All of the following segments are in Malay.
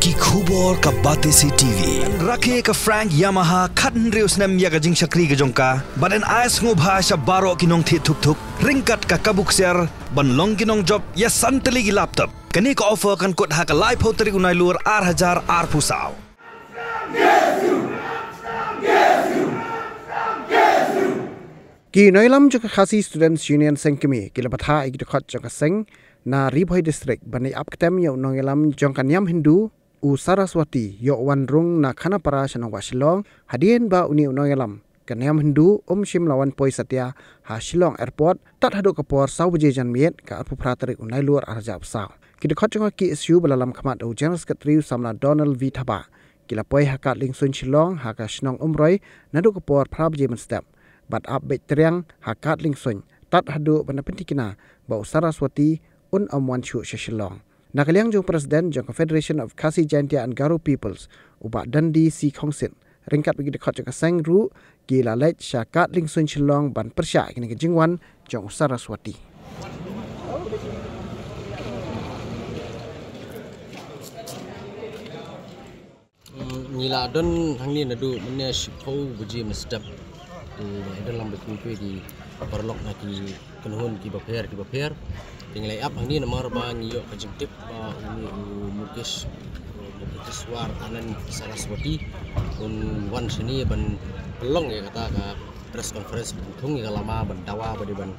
ki khubor ka bate si TV rakhe ka Frank Yamaha khatn reus nam ya ka jing shakri ka jongka baden ais ngo bhasha baro kinong thi thuk thuk ringkat ka kabuk ser ban long kinong job ya santali gi laptop kani ka offer kan kot ha ka live hotari unai lur 8000 ar pusau ki noilam jo khasi students union sengkemi kila patha ik khot jo ka seng na Ribhoi district bani apkem yo noilam jong kanyam hindu u Saraswati yo wanrung na khanapara shanong wasilong hadien ba uni noilam kanyam hindu shim lawan poi satya ha Shillong airport tat hadu kapor sawje janmiet ka arpu pratari unai luar arjab saw ki khot jo ki isu balalam khamat u general secretary samna Donald V Thaba kila poi hakat ling sun Shillong ha ka shnong umroi nadu kapor prabje men step bat up bet triang hakat ling sun tat hadu bana pentikina ba Saraswati un amwan chu Shillong nakaliang jong president jong Confederation of Khasi Jaintia and Garo Peoples uba dandi si khongsin ringkat bagi dekat jong sang ru gila lech syakat ling sun Shillong ban persya kini ke jingwan jong Saraswati nila don hangni nadu mene shipau buji mestap dalam betul di perlok na ki kenhun ki baper tinggal up hangni namar ba ngiyo kajintip ba uni Mukesh Swar anan Saraswati un wan sini ban pelong ya kata ka press conference thung ya lama ban dawa ba di ban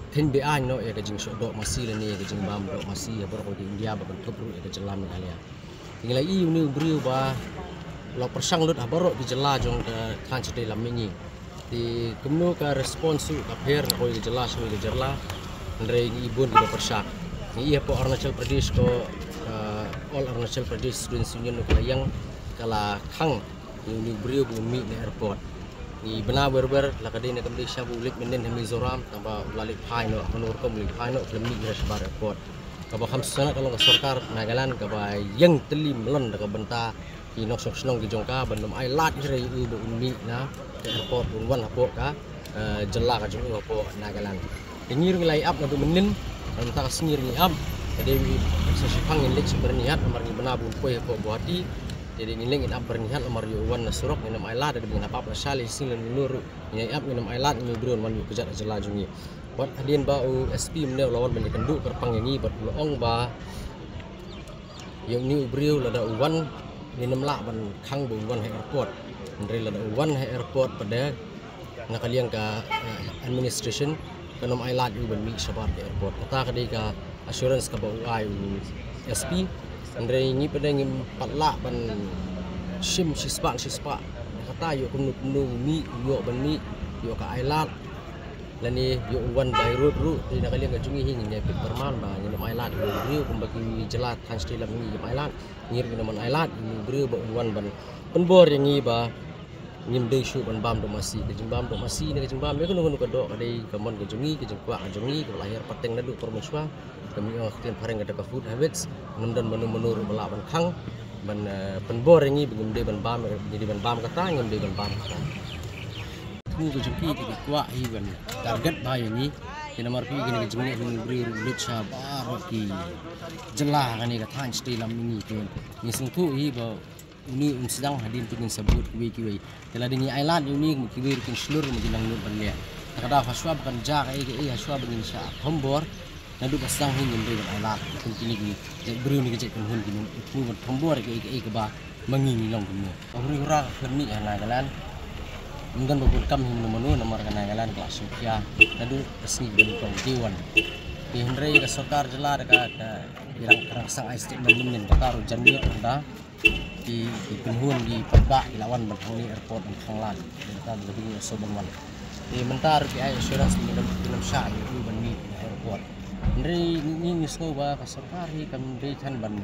tin be an no ya kajing sodok masih leni ya kajing bam dok masih ya berko di India ba ban kebru ya kejelam kalian tinggal i uni brio ba lo persang lut abaro di jela jong ka kanchde lamingi di kemnu ka respons su ka pher ko di jela su di jela Andre ibun di persyak ni ia po Arunachal Pradesh ko all Arunachal Pradesh Students Union ko yang kala khang ni brio bumi ni airport ni bena berber la kadin kam di shabu lik menen Mizoram tamba lalik phai no menur kom lik phai no klemi resbar airport ka ba kham sana kalau sarkar Nagaland ka ba yang telim lon ka benta ki nok sok snong ki jongka bandom ai lat rei u bu umi na airport unwan apo ka jela ka jong apo Nagaland ngir ngelai up na menin antara sengir ni up jadi sesipang ngilik berniat amar ni benabun poe ko buati jadi ngiling up berniat amar yo wan nasurok nginam aila dari dengan apa sali sing nur ngai up nginam aila ni bron wan yo kejat jela jungi buat hadien ba SP mene lawan banyak kenduk kerpang yangi buat loong ba yang ni brio lada wan nginam la ban khang bu wan airport ndre lada wan airport pada nakaliang ka administration kanom ailat u ban mi sabar ke airport kata kadai ka assurance ka bau ai SP andre ni pada ngim patla ban shim shispa kata yo kunu mi yo ban mi yo ka ailat lani yo wan by road ru di nakaliang ka jungi hing ni pit perman ba ni ailat u brio kumbaki jelat kan stilam ni ailat ngir ni man ailat ni brio ba wan ban penbor yang ni ba nim dei shu ban bam do masih ke jimbam do masih ne ke jimbam me kono ka do kadai kamon ke jungi ke jengkwa ke jungi ke lahir pateng nadu permuswa kami khtian pareng ka food habits nundan menu bala ban khang ban penbor ngi bingum dei ban bam jadi ban bam kata ngim dei ban bam kata ku ke jungi ke kwa hi ban target ba yani kena marpi gini ke jungi ni bri lut sha ba ki jelah kan ni ka than stay lam ni ke ni sungtu hi ba uni sedang hadin pingin sebut kiwi telah dini ailan uni kiwi kin seluruh menjelang nur banlia kada faswa bukan jak ai haswa bengin sya hombor nadu basang hingin dari ailat kun kini ni jek bru ni kecek kun hun kini itu hombor ai ke ba mengini long kini uri ura kerni Nagaland mungkin babun kam hin menu nomor Nagaland kelas Sofia nadu resmi bentong dewan di hendrai ke sarkar jela dekat irang sang ai statement men kata ru janmi anda di penghun di pabak lawan berhuni airport dan khanglan kita lebih sobanwan di mentar ki ai assurance di dalam sya itu ban mi airport ni snow ba ka sarkari kan de tan ban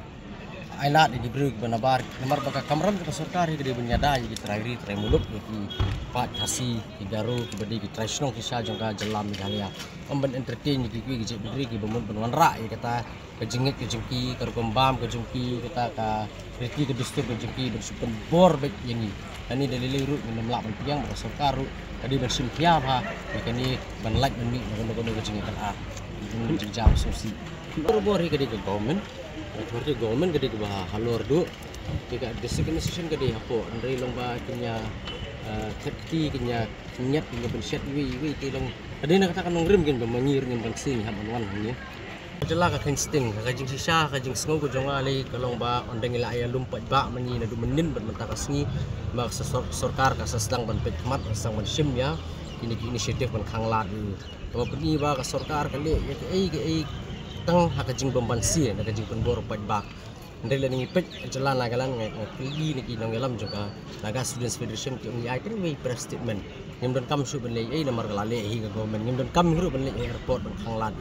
ailat di brug banabar nomor baka kamram ka sarkari di benyada di trairi tremuluk di pat khasi di Garo ki badi ki traisnong ki sya jongka jelam galia amban entertain ki ki je bri ki bemun benwan ra kata kejengit kejengki kergombam kejengki kata ka reti ke dustur kejengki bersupen bor baik yani ani dalile ru minum lak ban piang sarkar ru tadi bersim piap ha kini ban like ban mi kono kejengki kan a jam sosi bor ke di government Seperti government gede bah halor du. Jika district administration gede hapo. Andai long ba kinya keti kinya nyat kinya pensiat wi tilong. Ada nak katakan long rim kin bamangir ngin bangsing haban wan ni. Jela ka kinsting ka jing sisa ka jing sngo ko jonga le kalong ba ondeng ila ay lumpat ba mangi na du menin bat mentakasngi mak sarkar ka sasdang ban pekmat sang ban sim ya kini inisiatif ban khanglat to peni ba ka sarkar ka le ya ke tang ha ka jing bambansi na ka jing penbor pat ba ndele ni pek jela la galan ngai kli ni ki nong elam juga naga students federation ki ngi ai kan we press statement nyam don kam su ban le ai namar kala le hi ka government nyam don kam ru ban le airport ban khanglat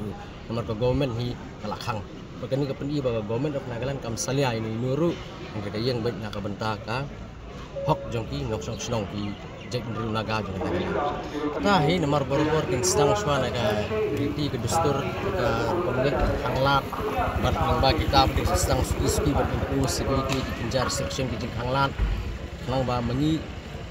nomor ke government hi kalakang bagani ka peni ba government of Nagaland kam salia ini nuru ngada yang baik nak benta ka hok jongki ngok sok snong ki jek nru naga jong Nagaland ta hi nomor borobor kin sedang swana ka riti ke dustur ka pemilik hanglat bat nang ba kita di sedang iski bat ku security di penjar section di hanglat nang ba menyi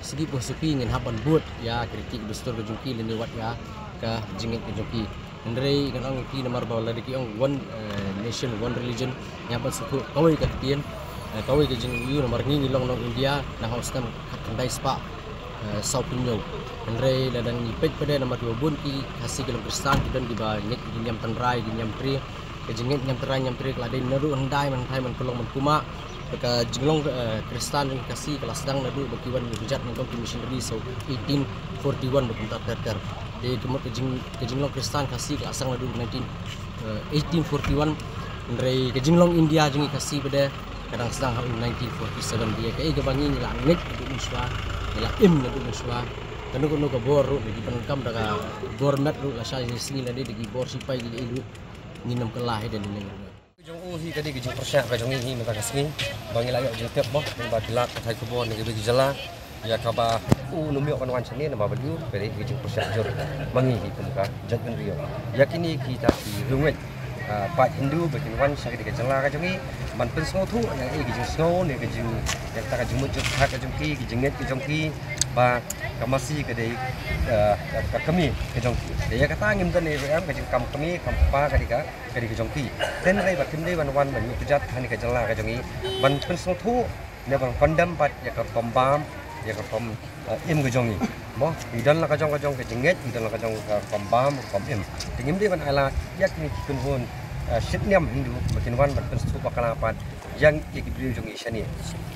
segi posupi ngin haban but ya kritik dustur ke jongki lini wat ya ka jingit ke jongki Andrei kan ang ki nomor bawah lagi ang one nation one religion yang pas suku kawai katian kawai ke jing yu nomor ni long nong India na host tam kandai spa South Pinyo Andrei ladang ni pek pada nomor 2 bun ki kasih ke Kristen dan di ba nek ginyam tanrai ginyam tri ke jingit nyam tri kelade naru handai man thai man kolong man kuma ka jinglong Kristen yang kasih kelas sedang nadu bakiwan hujat ng missionary so 1841 bekunta ter di kemur kejinglong Kristen kasih ke asang ladu 1841 dari kejinglong India jengi kasih pada kadang sedang hari 1947 dia ke bangi ni langit du muswa ila im du muswa kanu ke boru di penkam daga gormet ru la sai sini ladi di bor sipai di ilu ninam kelah dan ini jong hi kadi kejing persyak ka jong hi mata kasih bangi layak jutep boh ba tilak thai kebon ni bagi jela ya kaba numio kan wan sini nama beliau dari kejing persyak jor mangi hi kumka jatun rio yakini kita di rungwet Pak Hindu bikin wan sakit ke jela ka jongi man pen snow thu yang kejing snow ni kejing yang tak kejing mujud hak kejing ki kejinget kejing ki ba kamasi ke dei kami kejing dia kata ngim kan ni em kejing kam kami kam pa ka dika kejing ki ten rai ba kim dei wan ban pujat hani ke jela ka jongi ban pen snow thu ne bang kondam pat ya ka pembam ya ka pom im ke jongi mo idan la ka jong ke jinget idan la ka jong pembam pom im tingim dei ban ala yak ni kun hon Sydney Hindu bikin wan ban pen snow pakalapat yang ikibri jongi sini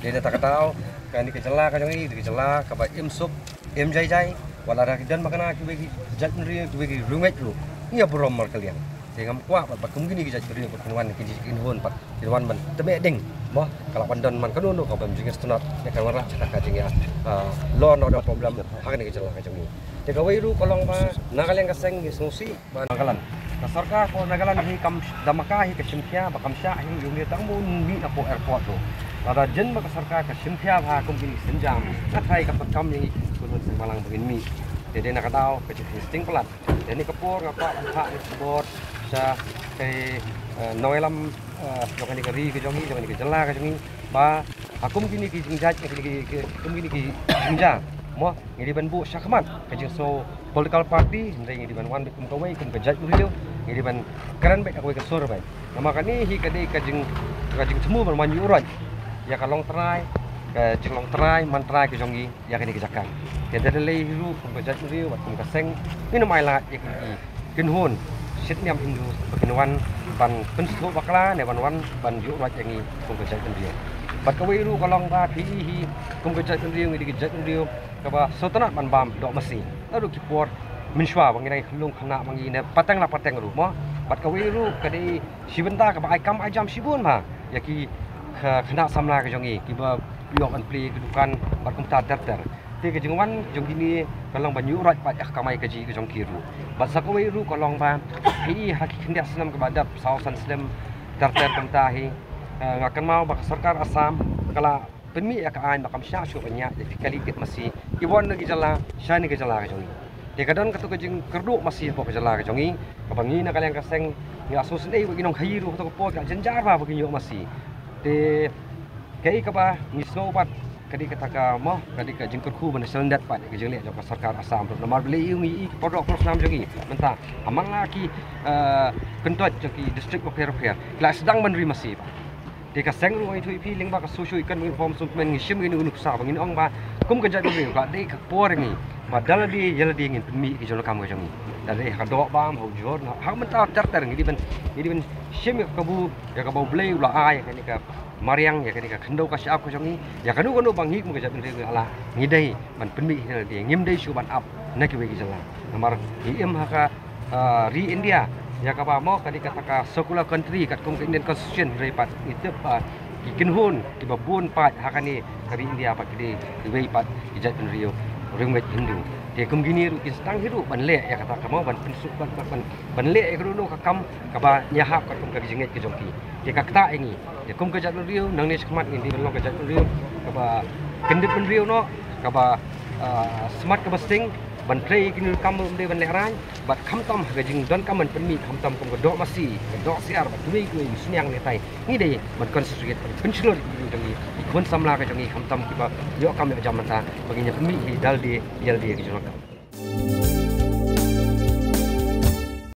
dia tak tahu kan di kejela ka jongi di kejela ka ba im sup im jai wala ra dan makana ki bagi jat mri ki bagi rumet lu ngia borom mar kalian dengan kuat pat kumgini ki jat mri ko wan ki in hon pat ki wan ban tebe ding mo kala pandon man kanu no ka bam jingis tunat ya kan warah cakap ka jing ya lo no ada problem hak ni kejela ka jongi de ka wairu kolong ba nakalian ka seng ni susi ba nakalan sarkar ko Nagaland hi kam damaka hi ke simkhia ba kamsha hi yumi tangmun mi na po airport do ada jen ba sarkar ka simkhia ba kum kini senjam na thai ka pakam ni kulun semalang begin mi dede nak tahu ke listing pelat ini kepor ngapa angka ni bor sa ke noelam jokan ni keri ke jongi jokan ni ke jela ke jongi ba akum kini ki jingjat ke kum kini ki jingjat mo ngidi ban bu syakmat ke so political party ndai ngidi ban wan kum kawai kum kejat uriu ngidi ban karan baik aku ke sor baik nama kani hi kadi kajing temu ban manyu urat ya kalong try ke jinglong try man try ke jongi ya kani kejakan ya dadalai hiru kum kejat uriu bat kum kaseng ni namai la ya kini kinhun Sydney Hindu bikin wan ban pensu bakla ne ban wan ban yu urat yangi kum kejat uriu bat kawai ru kalong ba hi kum kejat uriu ngidi kejat uriu kaba sotana ban bam dok mesi lalu kipor minshwa banginai khulung khana bangi ne patang la patang ru mo bat kawi ru kadi sibenta ka ai kam ai jam sibun ma yaki khana samla ka jongi kiba yok an pli kedukan bat kum ta ter te ke jingwan jongi ni kalong banyu rat pat kamai ka ji ka jong kiru bat sakawi ru kalong ba hi haki khindia senam ka badap sausan slam ter kam ta hi ngakan mau bak sarkar Assam kala penmi ya kaan makam sya syu banyak jadi kali kit masih iwan lagi jala syani ke jala ka jongi de kadon katu ke jing kerdu masih po ke jala ka jongi kabangi na kalian kaseng ya asus nei bagi nong hayiru to po ka jenjar ba bagi yo masih de kai ka ba ngisno pat kadi kata ka mo kadi ka jing kerku ban selendat pat ke jele jo ka sarkar Assam nomor beli i podok program jongi menta amang laki kentot joki district of fair kelas sedang menerima masih thì cả sáng rồi thôi phi linh ba cả số số ikan uniform số men ngishim ini unuk sa bangin ong ba kum kerja dulu ka dei ka por ni ma daladi jaladi ngin mi ki jono kam ka jongi dari ka do bam ho jor ha man ta charter ngidi ban shim ka bu ya ka bau blei ula ai ka ni ka mariang ya ka ni ka khandau ka sap ka jongi ya kanu kanu bang hik mu kerja dulu ala ngidai man penmi jaladi ngim dei su ban up na ki wegi jala namar im ha ka ri India ya ka ba mo ka di ka sekolah country kat kum Indian constitution repat itu ikin hun di babun pat hakani kari India pat di wei pat ijat rio ringwet Hindu de kum gini ru instang hiru ban le ya kata kamu ban pensuk ban le e kru ka kam ka ba nyahap kat kum ka jinget ke jongki de ka kta ini de kum ka jat rio nang ni skmat ini ban lo ka jat rio ka ba kendit ban rio no ka ba smart ka ba sing ban play kini kamu de ban lerang bat kham tom ga jing don kaman penmi kham tom kum do masi do siar bat dui kui sunyang ne tai ni de ban konstitusi penculur jangi ikun samla ka jangi kham tom ki ba yo kam ya jamanta baginya penmi dal de yal de ki jonaka